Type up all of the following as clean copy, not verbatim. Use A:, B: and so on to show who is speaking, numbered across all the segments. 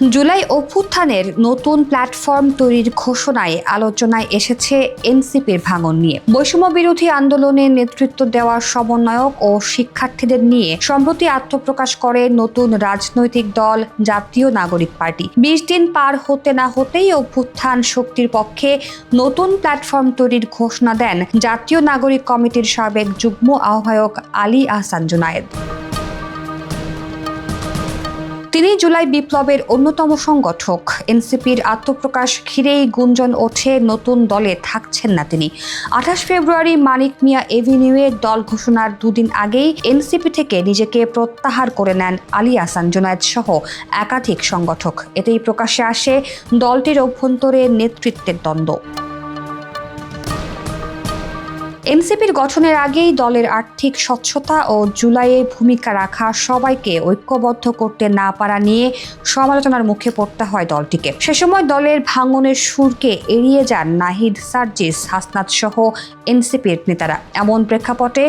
A: জুলাই অভ্যুত্থানের নতুন প্ল্যাটফর্ম তৈরির ঘোষণায় আলোচনায় এসেছে এনসিপির ভাঙন নিয়ে। বৈষম্য বিরোধী আন্দোলনে নেতৃত্ব দেওয়া সমন্বয়ক ও শিক্ষার্থীদের নিয়ে সম্প্রতি আত্মপ্রকাশ করে নতুন রাজনৈতিক দল জাতীয় নাগরিক পার্টি। ২০ দিন পার হতে না হতেই অভ্যুত্থান শক্তির পক্ষে নতুন প্ল্যাটফর্ম তৈরির ঘোষণা দেন জাতীয় নাগরিক কমিটির সাবেক যুগ্ম আহ্বায়ক আলী আহসান জুনায়েদ। তিনি জুলাই বিপ্লবের অন্যতম সংগঠক। এনসিপির আত্মপ্রকাশ ঘিরেই গুঞ্জন ওঠে নতুন দলে থাকছেন না তিনি। ২৮ ফেব্রুয়ারি মানিক মিয়া এভিনিউয়ে দল ঘোষণার দুদিন আগেই এনসিপি থেকে নিজেকে প্রত্যাহার করে নেন আলী আহসান জুনায়েদ সহ একাধিক সংগঠক। এতেই প্রকাশ্যে আসে দলটির অভ্যন্তরে নেতৃত্বের দ্বন্দ্ব। এনসিপির গঠনের আগেই দলের আর্থিক স্বচ্ছতা ও জুলাইয়ে ভূমিকা রাখা সবাইকে ঐক্যবদ্ধ করতে না পারা নিয়ে সমালোচনার মুখে পড়তে হয় দলটিকে। সে সময় দলের ভাঙনের সুরকে এড়িয়ে যান নাহিদ, সার্জিস, হাসনাত সহ এনসিপির নেতারা। এমন প্রেক্ষাপটে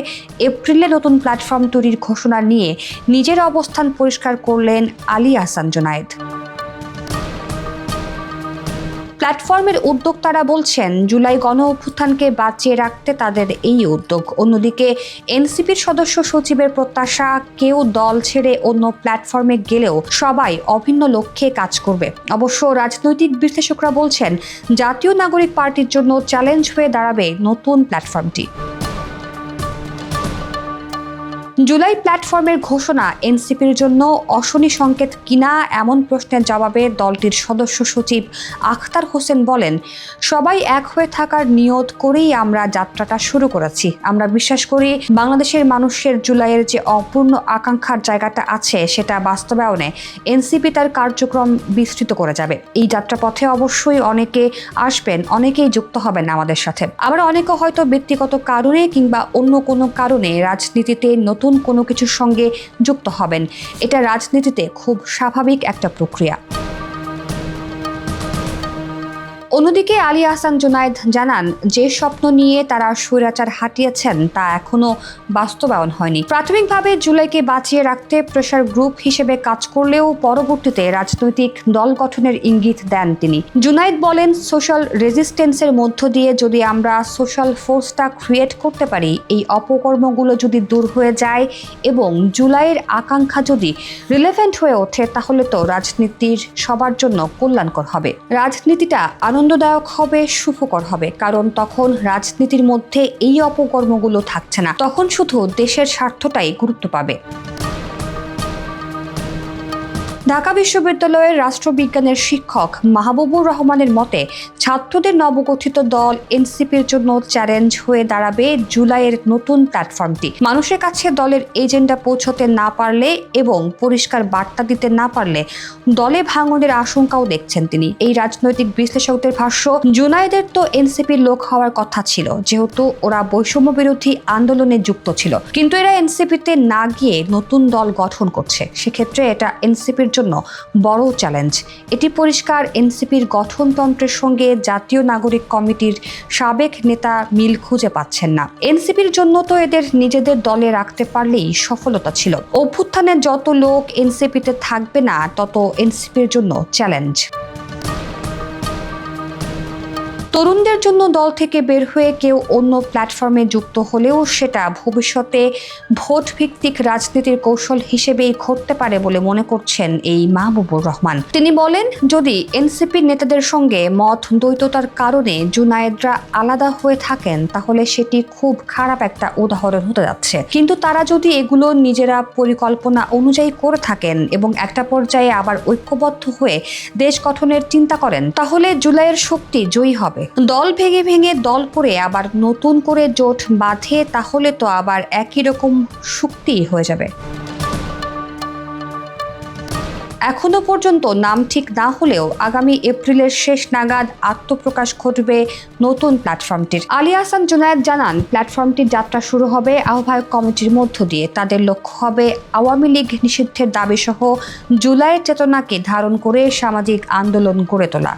A: এপ্রিলে নতুন প্ল্যাটফর্ম তৈরির ঘোষণা নিয়ে নিজের অবস্থান পরিষ্কার করলেন আলী আহসান জুনায়েদ। প্ল্যাটফর্মের উদ্যোক্তারা বলছেন, জুলাই গণ অভ্যুত্থানকে বাঁচিয়ে রাখতে তাদের এই উদ্যোগ। অন্যদিকে এনসিপির সদস্য সচিবের প্রত্যাশা, কেউ দল ছেড়ে অন্য প্ল্যাটফর্মে গেলেও সবাই অভিন্ন লক্ষ্যে কাজ করবে। অবশ্য রাজনৈতিক বিশ্লেষকরা বলছেন, জাতীয় নাগরিক পার্টির জন্য চ্যালেঞ্জ হয়ে দাঁড়াবে নতুন প্ল্যাটফর্মটি। জুলাই প্ল্যাটফর্মের ঘোষণা এনসিপির জন্য অশনি সংকেত কিনা এমন প্রশ্নের জবাবে দলটির সদস্য সচিব আখতার হোসেন বলেন, সবাই এক হয়ে থাকার নিয়ত করেই আমরা যাত্রাটা শুরু করেছি। আমরা বিশ্বাস করি বাংলাদেশের মানুষের জুলাইয়ের যে অপূর্ণ আকাঙ্ক্ষার জায়গাটা আছে সেটা বাস্তবায়নে এনসিপি তার কার্যক্রম বিস্তৃত করে যাবে। এই যাত্রাপথে অবশ্যই অনেকে আসবেন, অনেকেই যুক্ত হবেন আমাদের সাথে। আবার অনেকে হয়তো ব্যক্তিগত কারণে কিংবা অন্য কোনো কারণে রাজনীতিতে নতুন কোনো কিছুর সঙ্গে যুক্ত হবেন। এটা রাজনীতিতে খুব স্বাভাবিক একটা প্রক্রিয়া। অন্যদিকে আলী আহসান জুনায়েদ জানান, যে স্বপ্ন নিয়ে তারা স্বৈরাচার হাঁটিয়েছেন তা এখনো বাস্তবায়ন হয়নি। প্রাথমিকভাবে জুলাইকে বাঁচিয়ে রাখতে প্রেসার গ্রুপ হিসেবে কাজ করলেও পরবর্তীতে রাজনৈতিক দল গঠনের ইঙ্গিত দেন তিনি। জুনায়েদ বলেন, সোশ্যাল রেজিস্ট্যান্সের মধ্য দিয়ে যদি আমরা সোশ্যাল ফোর্সটা ক্রিয়েট করতে পারি, এই অপকর্মগুলো যদি দূর হয়ে যায় এবং জুলাইয়ের আকাঙ্ক্ষা যদি রিলেভেন্ট হয়ে ওঠে, তাহলে তো রাজনীতির সবার জন্য কল্যাণকর হবে। রাজনীতিটা আনন্দদায়ক হবে, সুখকর হবে, কারণ তখন রাজনীতির মধ্যে এই অপকর্মগুলো থাকছে না। তখন শুধু দেশের স্বার্থটাই গুরুত্ব পাবে। ঢাকা বিশ্ববিদ্যালয়ের রাষ্ট্রবিজ্ঞানের শিক্ষক মাহবুবুর রহমানের মতে, ছাত্রদের নবগঠিত দল এনসিপির জন্য চ্যালেঞ্জ হয়ে দাঁড়াবে জুলাইয়ের নতুন প্ল্যাটফর্মটি। মানুষের কাছে দলের এজেন্ডা পৌঁছতে না পারলে এবং পরিষ্কার বার্তা দিতে না পারলে দলে ভাঙনের আশঙ্কাও দেখছেন তিনি। এই রাজনৈতিক বিশ্লেষকদের ভাষ্য, জুনায়েদের তো এনসিপির লোক হওয়ার কথা ছিল, যেহেতু ওরা বৈষম্য বিরোধী আন্দোলনে যুক্ত ছিল, কিন্তু এরা এনসিপিতে না গিয়ে নতুন দল গঠন করছে। সেক্ষেত্রে এটা এনসিপির জন্য বড় চ্যালেঞ্জ। এটি পরিষ্কার এনসিপির গঠনতন্ত্রের সঙ্গে জাতীয় নাগরিক কমিটির সাবেক নেতা মিল খুঁজে পাচ্ছেন না। এনসিপির জন্য তো এদের নিজেদের দলে রাখতে পারলেই সফলতা ছিল। অভ্যুত্থানে যত লোক এনসিপিতে থাকবে না, তত এনসিপির জন্য চ্যালেঞ্জ। তরুণদের জন্য দল থেকে বের হয়ে কেউ অন্য প্ল্যাটফর্মে যুক্ত হলেও সেটা ভবিষ্যতে ভোট ভিত্তিক রাজনীতির কৌশল হিসেবেই ঘটতে পারে বলে মনে করছেন এই মাহবুবুর রহমান। তিনি বলেন, যদি এনসিপির নেতাদের সঙ্গে মত দ্বৈততার কারণে জুনায়েদরা আলাদা হয়ে থাকেন, তাহলে সেটি খুব খারাপ একটা উদাহরণ হতে যাচ্ছে। কিন্তু তারা যদি এগুলো নিজেরা পরিকল্পনা অনুযায়ী করে থাকেন এবং একটা পর্যায়ে আবার ঐক্যবদ্ধ হয়ে দেশ গঠনের চিন্তা করেন, তাহলে জুলাইয়ের শক্তি জয়ী হবে। দল ভেঙে ভেঙে দল করে আবার নতুন করে জোট বাঁধে, তাহলে তো আবার একই রকম শক্তি হয়ে যাবে। এখনো পর্যন্ত নাম ঠিক না হলেও আগামী এপ্রিলের শেষ নাগাদ আত্মপ্রকাশ ঘটবে নতুন প্ল্যাটফর্মটির। আলী আহসান জুনায়েদ জানান, প্ল্যাটফর্মটির যাত্রা শুরু হবে আহ্বায়ক কমিটির মধ্য দিয়ে। তাদের লক্ষ্য হবে আওয়ামী লীগ নিষিদ্ধের দাবি সহ জুলাইয়ের চেতনাকে ধারণ করে সামাজিক আন্দোলন গড়ে তোলা।